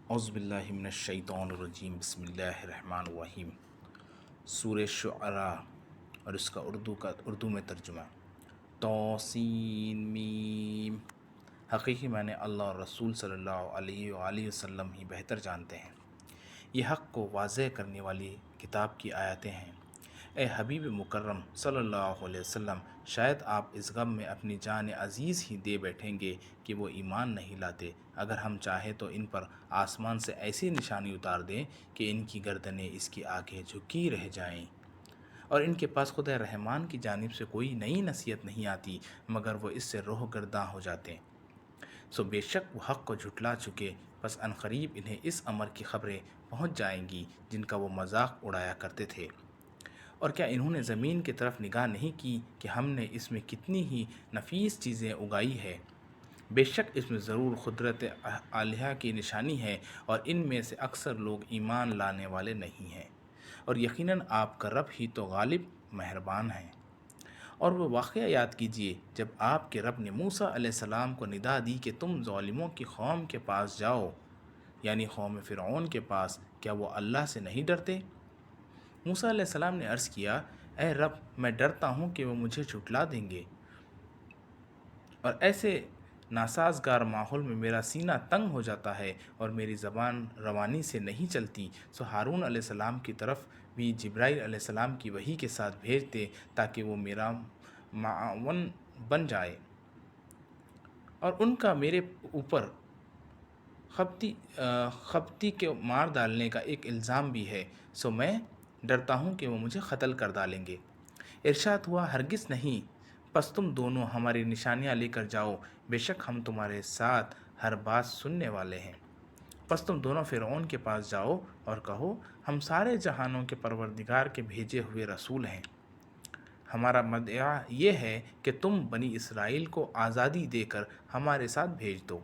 اعوذ باللہ من الشیطان الرجیم، بسم اللہ الرحمن الرحیم۔ سورہ شعراء اور اس کا اردو میں ترجمہ۔ توسین میم۔ حقیقی معنی اللہ اور رسول صلی اللہ علیہ وآلہ وسلم ہی بہتر جانتے ہیں۔ یہ حق کو واضح کرنے والی کتاب کی آیتیں ہیں۔ اے حبیب مکرم صلی اللہ علیہ وسلم، شاید آپ اس غم میں اپنی جان عزیز ہی دے بیٹھیں گے کہ وہ ایمان نہیں لاتے۔ اگر ہم چاہیں تو ان پر آسمان سے ایسی نشانی اتار دیں کہ ان کی گردنیں اس کے آگے جھکی رہ جائیں، اور ان کے پاس خدا رحمان کی جانب سے کوئی نئی نصیحت نہیں آتی مگر وہ اس سے روح گرداں ہو جاتے۔ سو بے شک وہ حق کو جھٹلا چکے، پس عنقریب انہیں اس امر کی خبریں پہنچ جائیں گی جن کا وہ مذاق اڑایا کرتے تھے۔ اور کیا انہوں نے زمین کی طرف نگاہ نہیں کی کہ ہم نے اس میں کتنی ہی نفیس چیزیں اگائی ہے؟ بے شک اس میں ضرور قدرت الہیہ کی نشانی ہے، اور ان میں سے اکثر لوگ ایمان لانے والے نہیں ہیں، اور یقیناً آپ کا رب ہی تو غالب مہربان ہیں۔ اور وہ واقعہ یاد کیجئے جب آپ کے رب نے موسیٰ علیہ السلام کو ندا دی کہ تم ظالموں کی قوم کے پاس جاؤ، یعنی قوم فرعون کے پاس، کیا وہ اللہ سے نہیں ڈرتے؟ موسیٰ علیہ السلام نے عرض کیا، اے رب، میں ڈرتا ہوں کہ وہ مجھے جھٹلا دیں گے، اور ایسے ناسازگار ماحول میں میرا سینہ تنگ ہو جاتا ہے اور میری زبان روانی سے نہیں چلتی۔ سو ہارون علیہ السلام کی طرف بھی جبرائیل علیہ السلام کی وحی کے ساتھ بھیج دے تاکہ وہ میرا معاون بن جائے۔ اور ان کا میرے اوپر خبتی کے مار ڈالنے کا ایک الزام بھی ہے، سو میں ڈرتا ہوں کہ وہ مجھے قتل کر ڈالیں گے۔ ارشاد ہوا، ہرگز نہیں، پس تم دونوں ہماری نشانیاں لے کر جاؤ، بے شک ہم تمہارے ساتھ ہر بات سننے والے ہیں۔ پس تم دونوں فرعون کے پاس جاؤ اور کہو، ہم سارے جہانوں کے پروردگار کے بھیجے ہوئے رسول ہیں۔ ہمارا مدعا یہ ہے کہ تم بنی اسرائیل کو آزادی دے کر ہمارے ساتھ بھیج دو۔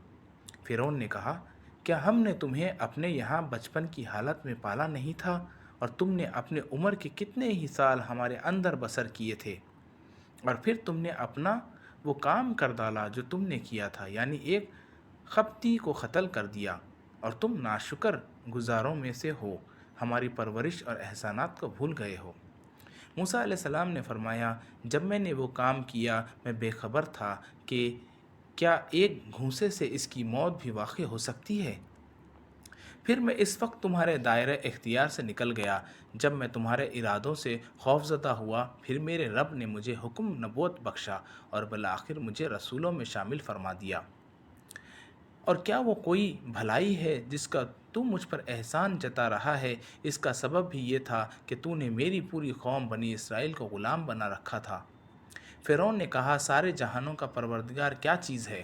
فرعون نے کہا، کیا ہم نے تمہیں اپنے یہاں بچپن کی حالت میں پالا نہیں تھا، اور تم نے اپنے عمر کے کتنے ہی سال ہمارے اندر بسر کیے تھے، اور پھر تم نے اپنا وہ کام کر ڈالا جو تم نے کیا تھا، یعنی ایک قبطی کو قتل کر دیا، اور تم ناشکر گزاروں میں سے ہو، ہماری پرورش اور احسانات کو بھول گئے ہو۔ موسیٰ علیہ السلام نے فرمایا، جب میں نے وہ کام کیا میں بے خبر تھا کہ کیا ایک گھونسے سے اس کی موت بھی واقع ہو سکتی ہے؟ پھر میں اس وقت تمہارے دائرہ اختیار سے نکل گیا جب میں تمہارے ارادوں سے خوفزدہ ہوا، پھر میرے رب نے مجھے حکم نبوت بخشا اور بالآخر مجھے رسولوں میں شامل فرما دیا۔ اور کیا وہ کوئی بھلائی ہے جس کا تو مجھ پر احسان جتا رہا ہے؟ اس کا سبب بھی یہ تھا کہ تو نے میری پوری قوم بنی اسرائیل کو غلام بنا رکھا تھا۔ فرعون نے کہا، سارے جہانوں کا پروردگار کیا چیز ہے؟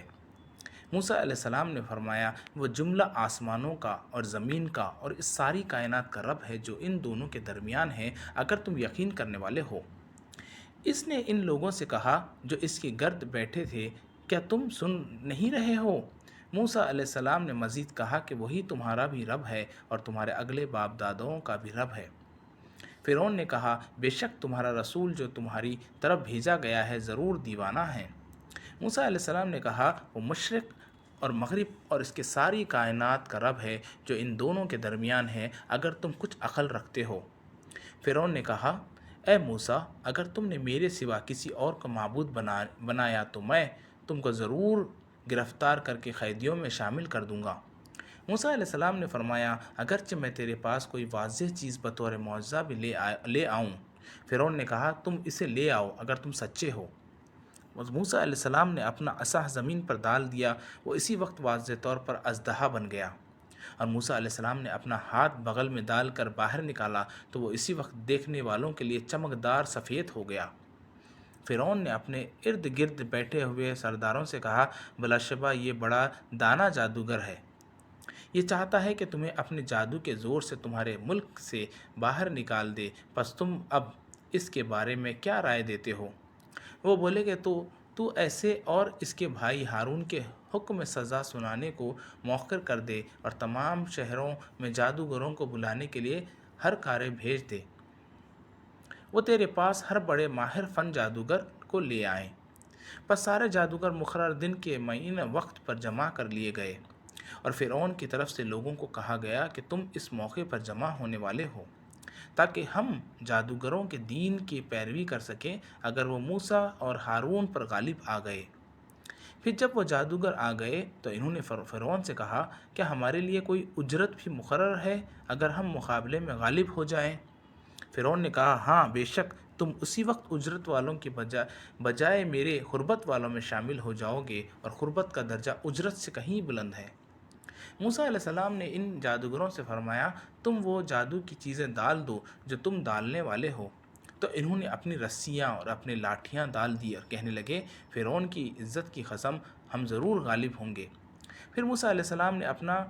موسیٰ علیہ السلام نے فرمایا، وہ جملہ آسمانوں کا اور زمین کا اور اس ساری کائنات کا رب ہے جو ان دونوں کے درمیان ہے، اگر تم یقین کرنے والے ہو۔ اس نے ان لوگوں سے کہا جو اس کے گرد بیٹھے تھے، کیا تم سن نہیں رہے ہو؟ موسیٰ علیہ السلام نے مزید کہا کہ وہی تمہارا بھی رب ہے اور تمہارے اگلے باپ داداؤں کا بھی رب ہے۔ فرعون نے کہا، بے شک تمہارا رسول جو تمہاری طرف بھیجا گیا ہے ضرور دیوانہ ہے۔ موسیٰ علیہ السلام نے کہا، وہ مشرق اور مغرب اور اس کے ساری کائنات کا رب ہے جو ان دونوں کے درمیان ہے، اگر تم کچھ عقل رکھتے ہو۔ فرعون نے کہا، اے موسیٰ، اگر تم نے میرے سوا کسی اور کو معبود بنایا تو میں تم کو ضرور گرفتار کر کے قیدیوں میں شامل کر دوں گا۔ موسیٰ علیہ السلام نے فرمایا، اگرچہ میں تیرے پاس کوئی واضح چیز بطور معجزہ بھی لے آؤں۔ فرعون نے کہا، تم اسے لے آؤ اگر تم سچے ہو۔ موسیٰ علیہ السلام نے اپنا عصا زمین پر ڈال دیا، وہ اسی وقت واضح طور پر اژدہا بن گیا، اور موسیٰ علیہ السلام نے اپنا ہاتھ بغل میں ڈال کر باہر نکالا تو وہ اسی وقت دیکھنے والوں کے لیے چمکدار سفید ہو گیا۔ فرعون نے اپنے ارد گرد بیٹھے ہوئے سرداروں سے کہا، بلا شبہ یہ بڑا دانا جادوگر ہے، یہ چاہتا ہے کہ تمہیں اپنے جادو کے زور سے تمہارے ملک سے باہر نکال دے، پس تم اب اس کے بارے میں کیا رائے دیتے ہو؟ وہ بولے کہ تو ایسے اور اس کے بھائی ہارون کے حکم سزا سنانے کو مؤخر کر دے اور تمام شہروں میں جادوگروں کو بلانے کے لیے ہر کارے بھیج دے، وہ تیرے پاس ہر بڑے ماہر فن جادوگر کو لے آئیں۔ پس سارے جادوگر مقرر دن کے معین وقت پر جمع کر لیے گئے۔ اور فرعون کی طرف سے لوگوں کو کہا گیا کہ تم اس موقع پر جمع ہونے والے ہو تاکہ ہم جادوگروں کے دین کی پیروی کر سکیں اگر وہ موسیٰ اور ہارون پر غالب آ گئے۔ پھر جب وہ جادوگر آ گئے تو انہوں نے فرعون سے کہا، کیا ہمارے لیے کوئی اجرت بھی مقرر ہے اگر ہم مقابلے میں غالب ہو جائیں؟ فرعون نے کہا، ہاں بے شک تم اسی وقت اجرت والوں کی بجائے میرے قربت والوں میں شامل ہو جاؤ گے، اور قربت کا درجہ اجرت سے کہیں بلند ہے۔ موسیٰ علیہ السلام نے ان جادوگروں سے فرمایا، تم وہ جادو کی چیزیں ڈال دو جو تم ڈالنے والے ہو۔ تو انہوں نے اپنی رسیاں اور اپنے لاٹھیاں ڈال دی اور کہنے لگے، فرعون کی عزت کی قسم ہم ضرور غالب ہوں گے۔ پھر موسیٰ علیہ السلام نے اپنا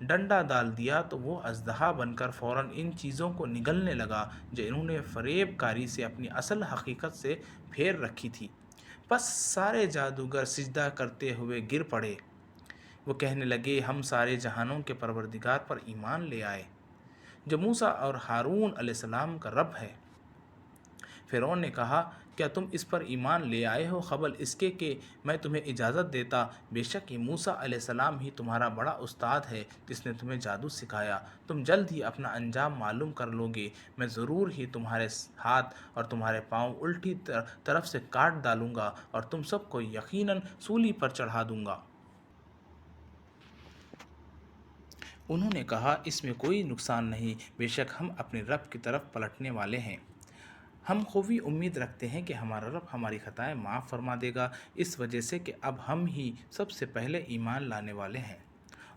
ڈنڈا ڈال دیا تو وہ اژدہا بن کر فوراً ان چیزوں کو نگلنے لگا جو انہوں نے فریب کاری سے اپنی اصل حقیقت سے پھیر رکھی تھی۔ پس سارے جادوگر سجدہ کرتے ہوئے گر پڑے۔ وہ کہنے لگے، ہم سارے جہانوں کے پروردگار پر ایمان لے آئے جو موسیٰ اور ہارون علیہ السلام کا رب ہے۔ فرعون نے کہا، کیا تم اس پر ایمان لے آئے ہو قبل اس کے کہ میں تمہیں اجازت دیتا؟ بے شک یہ موسیٰ علیہ السلام ہی تمہارا بڑا استاد ہے جس نے تمہیں جادو سکھایا۔ تم جلد ہی اپنا انجام معلوم کر لو گے۔ میں ضرور ہی تمہارے ہاتھ اور تمہارے پاؤں الٹی طرف سے کاٹ ڈالوں گا اور تم سب کو یقیناً سولی پر چڑھا دوں گا۔ انہوں نے کہا، اس میں کوئی نقصان نہیں، بے شک ہم اپنے رب کی طرف پلٹنے والے ہیں۔ ہم خوبی امید رکھتے ہیں کہ ہمارا رب ہماری خطائیں معاف فرما دے گا، اس وجہ سے کہ اب ہم ہی سب سے پہلے ایمان لانے والے ہیں۔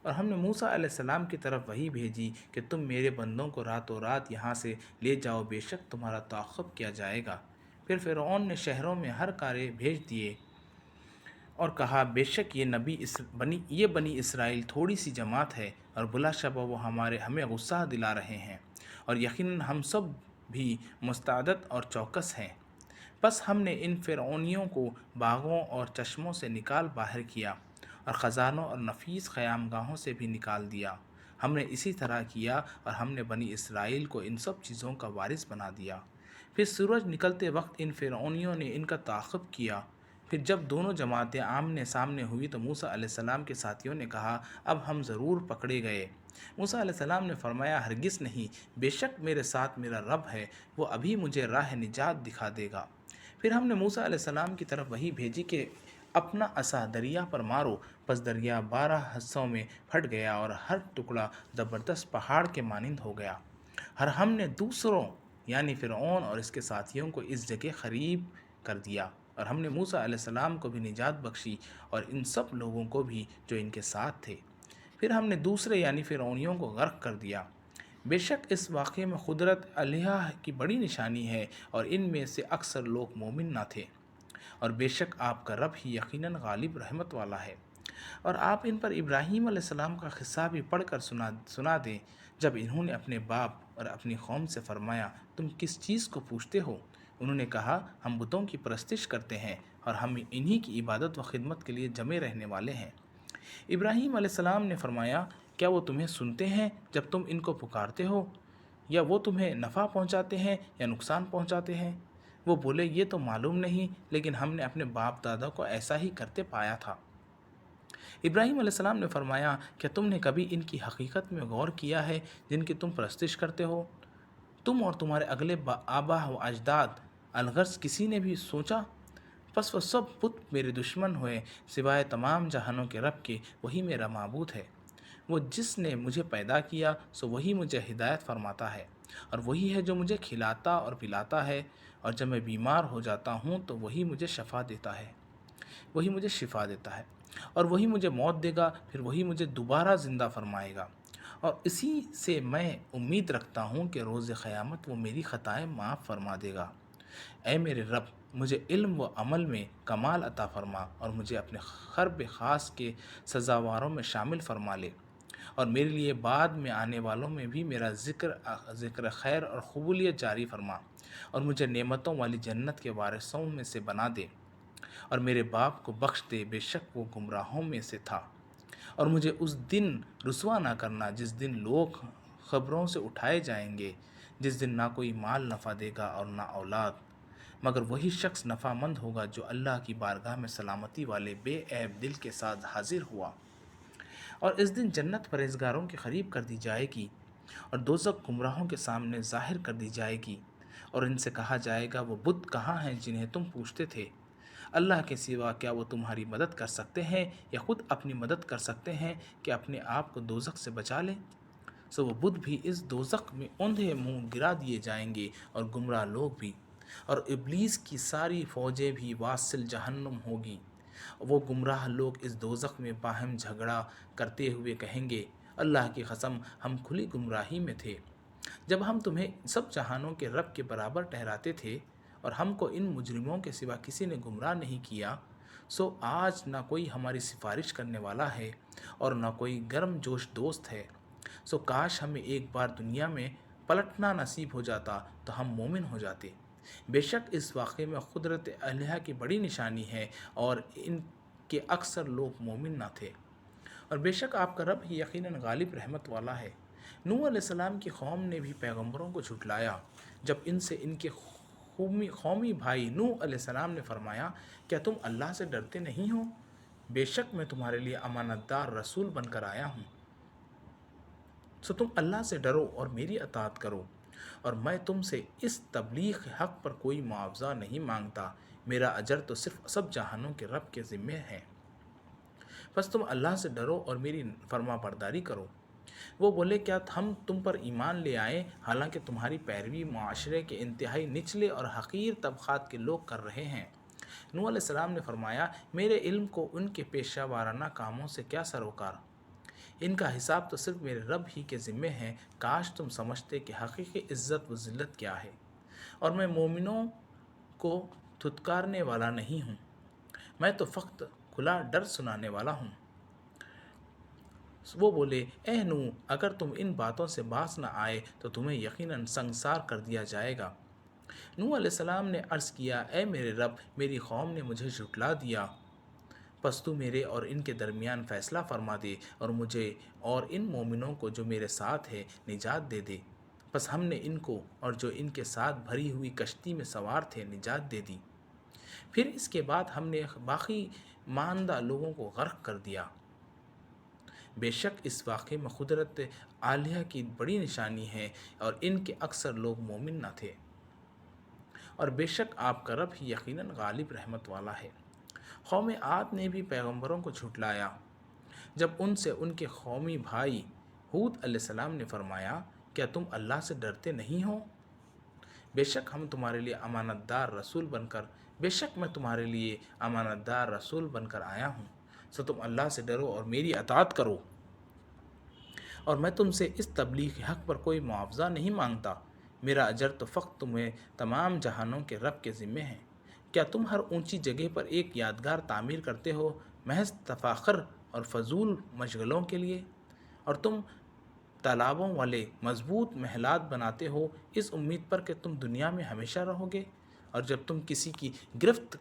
اور ہم نے موسیٰ علیہ السلام کی طرف وحی بھیجی کہ تم میرے بندوں کو راتوں رات یہاں سے لے جاؤ، بے شک تمہارا تعاقب کیا جائے گا۔ پھر فرعون نے شہروں میں ہر کارے بھیج دیے اور کہا، بے شک یہ بنی اسرائیل تھوڑی سی جماعت ہے اور بلا شبہ وہ ہمیں غصہ دلا رہے ہیں، اور یقیناً ہم سب بھی مستعد اور چوکس ہیں۔ پس ہم نے ان فرعونیوں کو باغوں اور چشموں سے نکال باہر کیا اور خزانوں اور نفیس قیام گاہوں سے بھی نکال دیا۔ ہم نے اسی طرح کیا اور ہم نے بنی اسرائیل کو ان سب چیزوں کا وارث بنا دیا۔ پھر سورج نکلتے وقت ان فرعونیوں نے ان کا تعاقب کیا۔ پھر جب دونوں جماعتیں آمنے سامنے ہوئی تو موسیٰ علیہ السلام کے ساتھیوں نے کہا، اب ہم ضرور پکڑے گئے۔ موسیٰ علیہ السلام نے فرمایا، ہرگز نہیں، بے شک میرے ساتھ میرا رب ہے، وہ ابھی مجھے راہ نجات دکھا دے گا۔ پھر ہم نے موسیٰ علیہ السلام کی طرف وحی بھیجی کہ اپنا عصا دریا پر مارو، پس دریا 12 حصوں میں پھٹ گیا اور ہر ٹکڑا زبردست پہاڑ کے مانند ہو گیا۔ اور ہم نے دوسروں یعنی فرعون اور اس کے ساتھیوں کو اس جگہ قریب کر دیا، اور ہم نے موسیٰ علیہ السلام کو بھی نجات بخشی اور ان سب لوگوں کو بھی جو ان کے ساتھ تھے۔ پھر ہم نے دوسرے یعنی فرعونیوں کو غرق کر دیا۔ بے شک اس واقعے میں قدرت الہیہ کی بڑی نشانی ہے، اور ان میں سے اکثر لوگ مومن نہ تھے، اور بے شک آپ کا رب ہی یقیناً غالب رحمت والا ہے۔ اور آپ ان پر ابراہیم علیہ السلام کا قصہ بھی پڑھ کر سنا دیں، جب انہوں نے اپنے باپ اور اپنی قوم سے فرمایا، تم کس چیز کو پوچھتے ہو؟ انہوں نے کہا، ہم بتوں کی پرستش کرتے ہیں اور ہم انہی کی عبادت و خدمت کے لیے جمع رہنے والے ہیں۔ ابراہیم علیہ السلام نے فرمایا، کیا وہ تمہیں سنتے ہیں جب تم ان کو پکارتے ہو؟ یا وہ تمہیں نفع پہنچاتے ہیں یا نقصان پہنچاتے ہیں؟ وہ بولے، یہ تو معلوم نہیں، لیکن ہم نے اپنے باپ دادا کو ایسا ہی کرتے پایا تھا۔ ابراہیم علیہ السلام نے فرمایا، کیا تم نے کبھی ان کی حقیقت میں غور کیا ہے جن کی تم پرستش کرتے ہو؟ تم اور تمہارے اگلے آبا و اجداد، الغرض کسی نے بھی سوچا؟ پس وہ سب بت میرے دشمن ہوئے، سوائے تمام جہانوں کے رب کے، وہی میرا معبود ہے۔ وہ جس نے مجھے پیدا کیا سو وہی مجھے ہدایت فرماتا ہے، اور وہی ہے جو مجھے کھلاتا اور پلاتا ہے، اور جب میں بیمار ہو جاتا ہوں تو وہی مجھے شفا دیتا ہے، اور وہی مجھے موت دے گا، پھر وہی مجھے دوبارہ زندہ فرمائے گا، اور اسی سے میں امید رکھتا ہوں کہ روز قیامت وہ میری خطائیں معاف فرما دے گا۔ اے میرے رب، مجھے علم و عمل میں کمال عطا فرما اور مجھے اپنے قرب خاص کے سزاواروں میں شامل فرما لے، اور میرے لیے بعد میں آنے والوں میں بھی میرا ذکر خیر اور قبولیت جاری فرما، اور مجھے نعمتوں والی جنت کے وارثوں میں سے بنا دے، اور میرے باپ کو بخش دے، بے شک وہ گمراہوں میں سے تھا، اور مجھے اس دن رسوا نہ کرنا جس دن لوگ قبروں سے اٹھائے جائیں گے، جس دن نہ کوئی مال نفع دے گا اور نہ اولاد، مگر وہی شخص نفع مند ہوگا جو اللہ کی بارگاہ میں سلامتی والے بے عیب دل کے ساتھ حاضر ہوا۔ اور اس دن جنت پرہیزگاروں کے قریب کر دی جائے گی اور دوزخ گمراہوں کے سامنے ظاہر کر دی جائے گی، اور ان سے کہا جائے گا وہ بت کہاں ہیں جنہیں تم پوچھتے تھے؟ اللہ کے سوا کیا وہ تمہاری مدد کر سکتے ہیں یا خود اپنی مدد کر سکتے ہیں کہ اپنے آپ کو دوزخ سے بچا لیں؟ سو وہ بت بھی اس دوزخ میں اوندھے منہ گرا دیے جائیں گے اور گمراہ لوگ بھی، اور ابلیس کی ساری فوجیں بھی واصل جہنم ہوگی۔ وہ گمراہ لوگ اس دوزخ میں باہم جھگڑا کرتے ہوئے کہیں گے، اللہ کی قسم ہم کھلی گمراہی میں تھے جب ہم تمہیں سب جہانوں کے رب کے برابر ٹھہراتے تھے، اور ہم کو ان مجرموں کے سوا کسی نے گمراہ نہیں کیا۔ سو آج نہ کوئی ہماری سفارش کرنے والا ہے اور نہ کوئی گرم جوش دوست ہے۔ سو کاش ہمیں ایک بار دنیا میں پلٹنا نصیب ہو جاتا تو ہم مومن ہو جاتے۔ بے شک اس واقعے میں قدرت الہیہ کی بڑی نشانی ہے اور ان کے اکثر لوگ مومن نہ تھے، اور بے شک آپ کا رب ہی یقیناً غالب رحمت والا ہے۔ نوح علیہ السلام کی قوم نے بھی پیغمبروں کو جھٹلایا جب ان سے ان کے قومی بھائی نوح علیہ السلام نے فرمایا، کیا تم اللہ سے ڈرتے نہیں ہو؟ بے شک میں تمہارے لیے امانت دار رسول بن کر آیا ہوں، سو تم اللہ سے ڈرو اور میری اطاعت کرو، اور میں تم سے اس تبلیغ حق پر کوئی معاوضہ نہیں مانگتا، میرا اجر تو صرف سب جہانوں کے رب کے ذمے ہے۔ بس تم اللہ سے ڈرو اور میری فرما برداری کرو۔ وہ بولے، کیا ہم تم پر ایمان لے آئے حالانکہ تمہاری پیروی معاشرے کے انتہائی نچلے اور حقیر طبقات کے لوگ کر رہے ہیں؟ نوح علیہ السلام نے فرمایا، میرے علم کو ان کے پیشہ وارانہ کاموں سے کیا سروکار، ان کا حساب تو صرف میرے رب ہی کے ذمے ہے۔ کاش تم سمجھتے کہ حقیقی عزت و ذلت کیا ہے، اور میں مومنوں کو دھتکارنے والا نہیں ہوں، میں تو فقط کھلا ڈر سنانے والا ہوں۔ وہ بولے، اے نوح، اگر تم ان باتوں سے باز نہ آئے تو تمہیں یقیناً سنگسار کر دیا جائے گا۔ نوح علیہ السلام نے عرض کیا، اے میرے رب، میری قوم نے مجھے جھٹلا دیا، پس تو میرے اور ان کے درمیان فیصلہ فرما دے اور مجھے اور ان مومنوں کو جو میرے ساتھ ہے نجات دے دے۔ پس ہم نے ان کو اور جو ان کے ساتھ بھری ہوئی کشتی میں سوار تھے نجات دے دی۔ پھر اس کے بعد ہم نے باقی ماندہ لوگوں کو غرق کر دیا۔ بے شک اس واقعے میں قدرت الہیہ کی بڑی نشانی ہے اور ان کے اکثر لوگ مومن نہ تھے، اور بے شک آپ کا رب ہی یقیناً غالب رحمت والا ہے۔ قوم عاد نے بھی پیغمبروں کو جھٹلایا جب ان سے ان کے قومی بھائی ہود علیہ السلام نے فرمایا، کیا تم اللہ سے ڈرتے نہیں ہو؟ بے شک ہم تمہارے لیے امانت دار رسول بن کر بے شک میں تمہارے لیے امانت دار رسول بن کر آیا ہوں، سو تم اللہ سے ڈرو اور میری اطاعت کرو، اور میں تم سے اس تبلیغ حق پر کوئی معاوضہ نہیں مانگتا، میرا اجر تو فقط تمہیں تمام جہانوں کے رب کے ذمے ہے۔ کیا تم ہر اونچی جگہ پر ایک یادگار تعمیر کرتے ہو محض تفاخر اور فضول مشغلوں کے لیے، اور تم تالابوں والے مضبوط محلات بناتے ہو اس امید پر کہ تم دنیا میں ہمیشہ رہو گے، اور جب تم کسی کی گرفت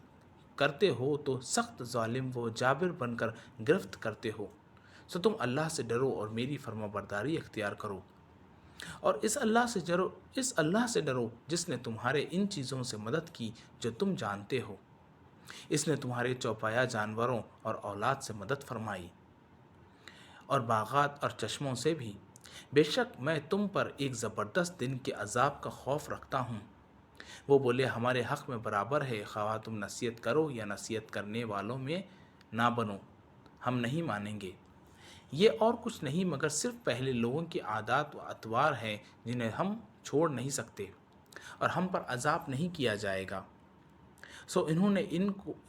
کرتے ہو تو سخت ظالم و جابر بن کر گرفت کرتے ہو، سو تم اللہ سے ڈرو اور میری فرما برداری اختیار کرو، اور اس اللہ سے ڈرو جس نے تمہارے ان چیزوں سے مدد کی جو تم جانتے ہو، اس نے تمہارے چوپایا جانوروں اور اولاد سے مدد فرمائی، اور باغات اور چشموں سے بھی۔ بے شک میں تم پر ایک زبردست دن کے عذاب کا خوف رکھتا ہوں۔ وہ بولے، ہمارے حق میں برابر ہے، خواہ تم نصیحت کرو یا نصیحت کرنے والوں میں نہ بنو، ہم نہیں مانیں گے۔ یہ اور کچھ نہیں مگر صرف پہلے لوگوں کی عادات و اطوار ہیں جنہیں ہم چھوڑ نہیں سکتے، اور ہم پر عذاب نہیں کیا جائے گا۔ سو انہوں نے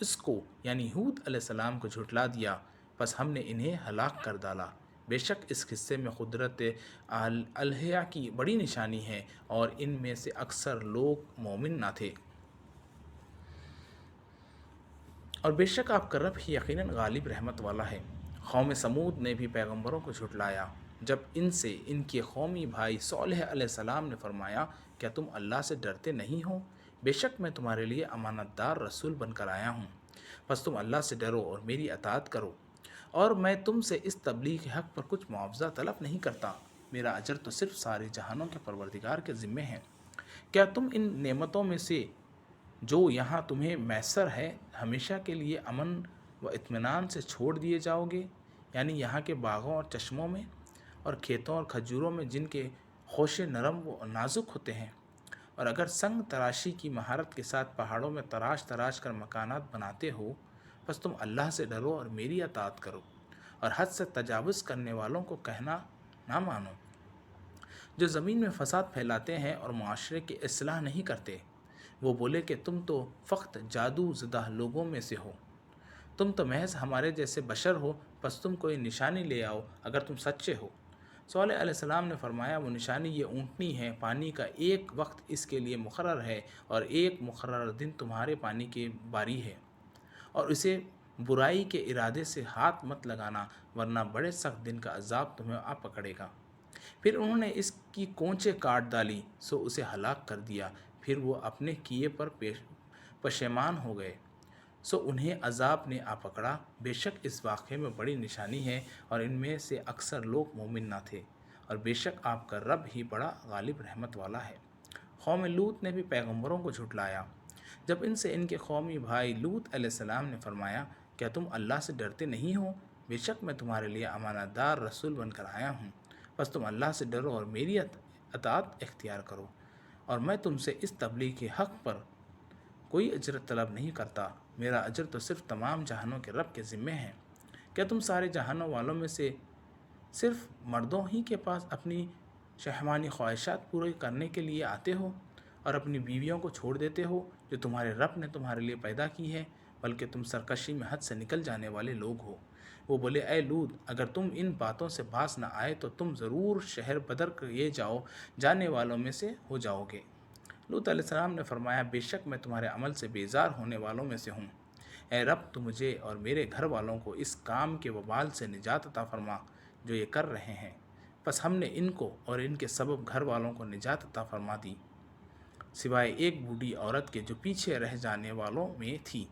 اس کو یعنی ہود علیہ السلام کو جھٹلا دیا، پس ہم نے انہیں ہلاک کر ڈالا۔ بے شک اس قصے میں قدرت الہیہ کی بڑی نشانی ہے اور ان میں سے اکثر لوگ مومن نہ تھے، اور بے شک آپ کا رب ہی یقیناً غالب رحمت والا ہے۔ قوم سمود نے بھی پیغمبروں کو جھٹلایا جب ان سے ان کے قومی بھائی صالح علیہ السلام نے فرمایا، کیا تم اللہ سے ڈرتے نہیں ہو؟ بے شک میں تمہارے لیے امانت دار رسول بن کر آیا ہوں، بس تم اللہ سے ڈرو اور میری اطاعت کرو، اور میں تم سے اس تبلیغ حق پر کچھ معاوضہ طلب نہیں کرتا، میرا اجر تو صرف سارے جہانوں کے پروردگار کے ذمے ہے۔ کیا تم ان نعمتوں میں سے جو یہاں تمہیں میسر ہے ہمیشہ کے لیے امن و اطمینان سے چھوڑ دیے جاؤ گے؟ یعنی یہاں کے باغوں اور چشموں میں اور کھیتوں اور کھجوروں میں جن کے خوشے نرم و نازک ہوتے ہیں، اور اگر سنگ تراشی کی مہارت کے ساتھ پہاڑوں میں تراش تراش کر مکانات بناتے ہو، بس تم اللہ سے ڈرو اور میری اطاعت کرو، اور حد سے تجاوز کرنے والوں کو کہنا نہ مانو، جو زمین میں فساد پھیلاتے ہیں اور معاشرے کی اصلاح نہیں کرتے۔ وہ بولے کہ تم تو فقط جادو زدہ لوگوں میں سے ہو، تم تو محض ہمارے جیسے بشر ہو، بس تم کوئی نشانی لے آؤ اگر تم سچے ہو۔ صالح علیہ السلام نے فرمایا، وہ نشانی یہ اونٹنی ہے، پانی کا ایک وقت اس کے لیے مقرر ہے اور ایک مقرر دن تمہارے پانی کی باری ہے، اور اسے برائی کے ارادے سے ہاتھ مت لگانا، ورنہ بڑے سخت دن کا عذاب تمہیں آ پکڑے گا۔ پھر انہوں نے اس کی کونچیں کاٹ ڈالی، سو اسے ہلاک کر دیا، پھر وہ اپنے کیے پر پشیمان ہو گئے، سو انہیں عذاب نے آ پکڑا۔ بے شک اس واقعے میں بڑی نشانی ہے، اور ان میں سے اکثر لوگ مومن نہ تھے، اور بے شک آپ کا رب ہی بڑا غالب رحمت والا ہے۔ قوم لوط نے بھی پیغمبروں کو جھٹلایا۔ جب ان سے ان کے قومی بھائی لوط علیہ السلام نے فرمایا، کیا تم اللہ سے ڈرتے نہیں ہو؟ بے شک میں تمہارے لیے امانت دار رسول بن کر آیا ہوں، بس تم اللہ سے ڈرو اور میری اطاعت اختیار کرو، اور میں تم سے اس تبلیغ کے حق پر کوئی اجرت طلب نہیں کرتا، میرا اجر تو صرف تمام جہانوں کے رب کے ذمے ہے۔ کیا تم سارے جہانوں والوں میں سے صرف مردوں ہی کے پاس اپنی شہوانی خواہشات پورے کرنے کے لیے آتے ہو، اور اپنی بیویوں کو چھوڑ دیتے ہو جو تمہارے رب نے تمہارے لیے پیدا کی ہے؟ بلکہ تم سرکشی میں حد سے نکل جانے والے لوگ ہو۔ وہ بولے، اے لوط، اگر تم ان باتوں سے باز نہ آئے تو تم ضرور شہر بدر کیے جانے والوں میں سے ہو جاؤ گے۔ لوط علیہ السلام نے فرمایا، بے شک میں تمہارے عمل سے بیزار ہونے والوں میں سے ہوں۔ اے رب، تو مجھے اور میرے گھر والوں کو اس کام کے وبال سے نجات عطا فرما جو یہ کر رہے ہیں۔ بس ہم نے ان کو اور ان کے سبب گھر والوں کو نجات عطا فرما دی، سوائے ایک بوڑھی عورت کے جو پیچھے رہ جانے والوں میں تھی۔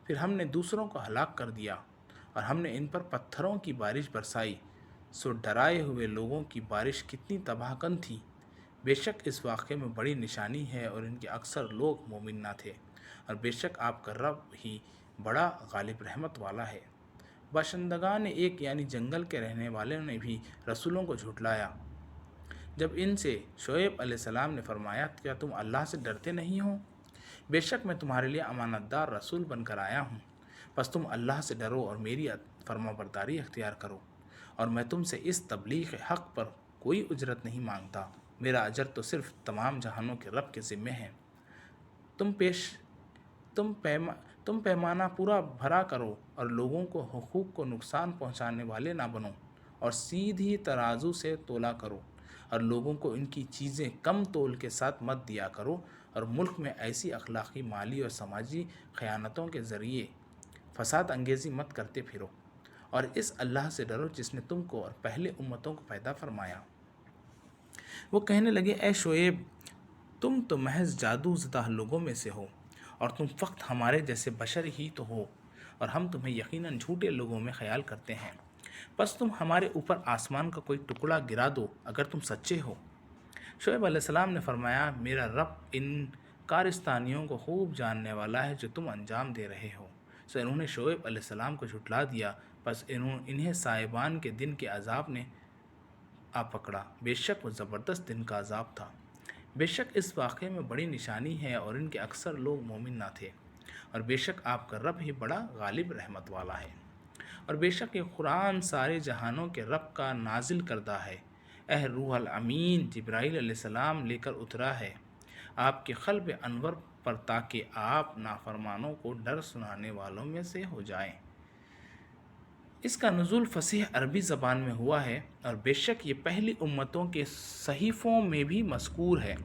پھر ہم نے دوسروں کو ہلاک کر دیا، اور ہم نے ان پر پتھروں کی بارش برسائی، سو ڈرائے ہوئے لوگوں کی بارش کتنی تباہ کن تھی۔ بے شک اس واقعے میں بڑی نشانی ہے، اور ان کے اکثر لوگ مومن نہ تھے، اور بے شک آپ کا رب ہی بڑا غالب رحمت والا ہے۔ باشندگان ایک یعنی جنگل کے رہنے والوں نے بھی رسولوں کو جھٹلایا۔ جب ان سے شعیب علیہ السلام نے فرمایا، کیا تم اللہ سے ڈرتے نہیں ہو؟ بے شک میں تمہارے لیے امانت دار رسول بن کر آیا ہوں، بس تم اللہ سے ڈرو اور میری فرما برداری اختیار کرو، اور میں تم سے اس تبلیغ حق پر کوئی اجرت نہیں مانگتا، میرا اجر تو صرف تمام جہانوں کے رب کے ذمے ہے۔ تم پیمانہ پورا بھرا کرو، اور لوگوں کو حقوق کو نقصان پہنچانے والے نہ بنو، اور سیدھی ترازو سے تولا کرو، اور لوگوں کو ان کی چیزیں کم تول کے ساتھ مت دیا کرو، اور ملک میں ایسی اخلاقی، مالی اور سماجی خیانتوں کے ذریعے فساد انگیزی مت کرتے پھرو، اور اس اللہ سے ڈرو جس نے تم کو اور پہلے امتوں کو پیدا فرمایا۔ وہ کہنے لگے، اے شعیب، تم تو محض جادو زدہ لوگوں میں سے ہو، اور تم فقط ہمارے جیسے بشر ہی تو ہو، اور ہم تمہیں یقیناً جھوٹے لوگوں میں خیال کرتے ہیں، بس تم ہمارے اوپر آسمان کا کوئی ٹکڑا گرا دو اگر تم سچے ہو۔ شعیب علیہ السلام نے فرمایا، میرا رب ان کارستانیوں کو خوب جاننے والا ہے جو تم انجام دے رہے ہو۔ سو انہوں نے شعیب علیہ السلام کو جھٹلا دیا، بس انہیں صاحبان کے دن کے عذاب نے آ پکڑا، بے شک وہ زبردست دن کا عذاب تھا۔ بے شک اس واقعے میں بڑی نشانی ہے، اور ان کے اکثر لوگ مومن نہ تھے، اور بے شک آپ کا رب ہی بڑا غالب رحمت والا ہے۔ اور بے شک یہ قرآن سارے جہانوں کے رب کا نازل کردہ ہے، روح الامین جبرائیل علیہ السلام لے کر اترا ہے آپ کے قلب انور پر، تاکہ آپ نافرمانوں کو ڈر سنانے والوں میں سے ہو جائیں۔ اس کا نزول فصیح عربی زبان میں ہوا ہے، اور بے شک یہ پہلی امتوں کے صحیفوں میں بھی مذکور ہے۔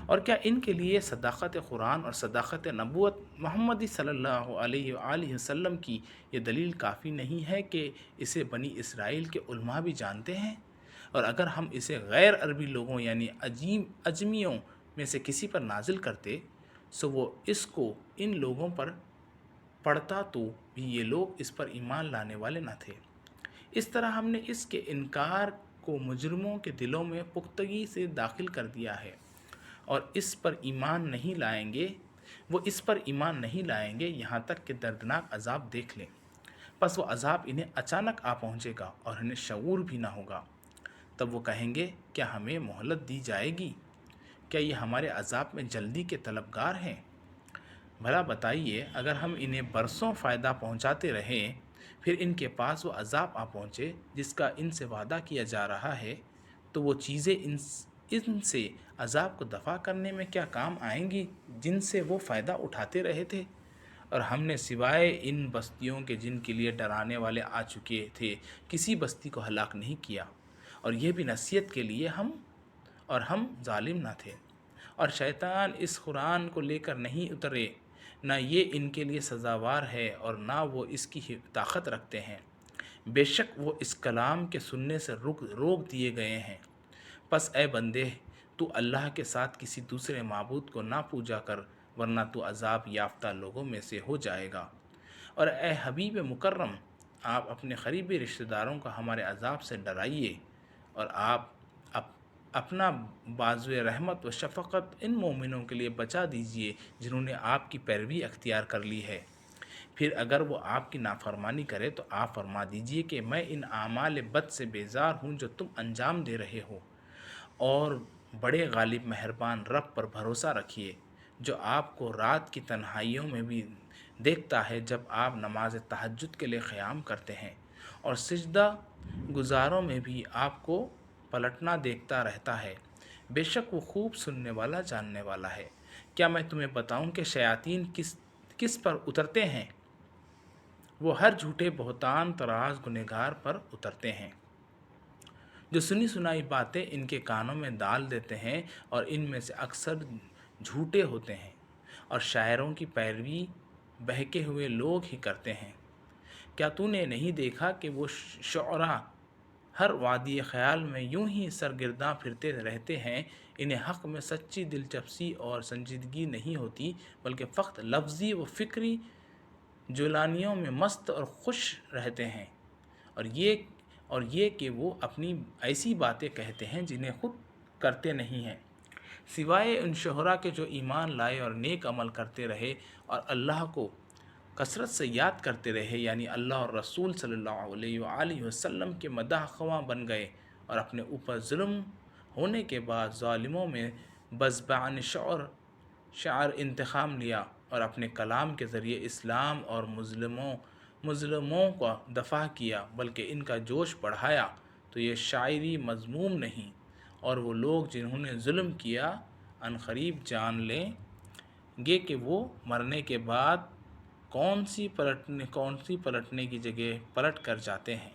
اور کیا ان کے لیے صداقت قرآن اور صداقت نبوت محمدی صلی اللہ علیہ وآلہ وسلم کی یہ دلیل کافی نہیں ہے کہ اسے بنی اسرائیل کے علماء بھی جانتے ہیں؟ اور اگر ہم اسے غیر عربی لوگوں یعنی اجمیوں میں سے کسی پر نازل کرتے، سو وہ اس کو ان لوگوں پر پڑھتا تو بھی یہ لوگ اس پر ایمان لانے والے نہ تھے۔ اس طرح ہم نے اس کے انکار کو مجرموں کے دلوں میں پختگی سے داخل کر دیا ہے، اور وہ اس پر ایمان نہیں لائیں گے یہاں تک کہ دردناک عذاب دیکھ لیں۔ پس وہ عذاب انہیں اچانک آ پہنچے گا اور انہیں شعور بھی نہ ہوگا۔ تب وہ کہیں گے کیا ہمیں مہلت دی جائے گی؟ کیا یہ ہمارے عذاب میں جلدی کے طلبگار ہیں؟ بھلا بتائیے، اگر ہم انہیں برسوں فائدہ پہنچاتے رہیں، پھر ان کے پاس وہ عذاب آ پہنچے جس کا ان سے وعدہ کیا جا رہا ہے، تو وہ چیزیں ان سے عذاب کو دفع کرنے میں کیا کام آئیں گی جن سے وہ فائدہ اٹھاتے رہے تھے؟ اور ہم نے سوائے ان بستیوں کے جن کے لیے ڈرانے والے آ چکے تھے کسی بستی کو ہلاک نہیں کیا، اور یہ بھی نصیحت کے لیے ہم ظالم نہ تھے۔ اور شیطان اس قرآن کو لے کر نہیں اترے، نہ یہ ان کے لیے سزاوار ہے اور نہ وہ اس کی طاقت رکھتے ہیں۔ بے شک وہ اس کلام کے سننے سے روک دیے گئے ہیں۔ پس اے بندے، تو اللہ کے ساتھ کسی دوسرے معبود کو نہ پوجا کر، ورنہ تو عذاب یافتہ لوگوں میں سے ہو جائے گا۔ اور اے حبیب مکرم، آپ اپنے قریبی رشتہ داروں کو ہمارے عذاب سے ڈرائیے، اور آپ اپنا بازوئے رحمت و شفقت ان مومنوں کے لیے بچا دیجئے جنہوں نے آپ کی پیروی اختیار کر لی ہے۔ پھر اگر وہ آپ کی نافرمانی کرے تو آپ فرما دیجئے کہ میں ان اعمال بد سے بیزار ہوں جو تم انجام دے رہے ہو، اور بڑے غالب مہربان رب پر بھروسہ رکھیے جو آپ کو رات کی تنہائیوں میں بھی دیکھتا ہے جب آپ نماز تہجد کے لیے قیام کرتے ہیں، اور سجدہ گزاروں میں بھی آپ کو پلٹنا دیکھتا رہتا ہے۔ بے شک وہ خوب سننے والا جاننے والا ہے۔ کیا میں تمہیں بتاؤں کہ شیاطین کس پر اترتے ہیں؟ وہ ہر جھوٹے بہتان طراز گنہگار پر اترتے ہیں جو سنی سنائی باتیں ان کے کانوں میں ڈال دیتے ہیں، اور ان میں سے اکثر جھوٹے ہوتے ہیں، اور شاعروں کی پیروی بہکے ہوئے لوگ ہی کرتے ہیں۔ کیا تو نے نہیں دیکھا کہ وہ شعراء ہر وادی خیال میں یوں ہی سرگرداں پھرتے رہتے ہیں؟ انہیں حق میں سچی دلچسپی اور سنجیدگی نہیں ہوتی، بلکہ فقط لفظی و فکری جولانیوں میں مست اور خوش رہتے ہیں، اور یہ کہ وہ اپنی ایسی باتیں کہتے ہیں جنہیں خود کرتے نہیں ہیں، سوائے ان شعراء کے جو ایمان لائے اور نیک عمل کرتے رہے اور اللہ کو کثرت سے یاد کرتے رہے، یعنی اللہ اور رسول صلی اللہ علیہ وآلہ وسلم کے مداح خواں بن گئے، اور اپنے اوپر ظلم ہونے کے بعد ظالموں میں بزبان شعر انتقام لیا، اور اپنے کلام کے ذریعے اسلام اور مظلوموں کا دفاع کیا، بلکہ ان کا جوش بڑھایا، تو یہ شاعری مذموم نہیں، اور وہ لوگ جنہوں نے ظلم کیا عنقریب جان لیں گے کہ وہ مرنے کے بعد کون سی پلٹنے کی جگہ پلٹ کر جاتے ہیں۔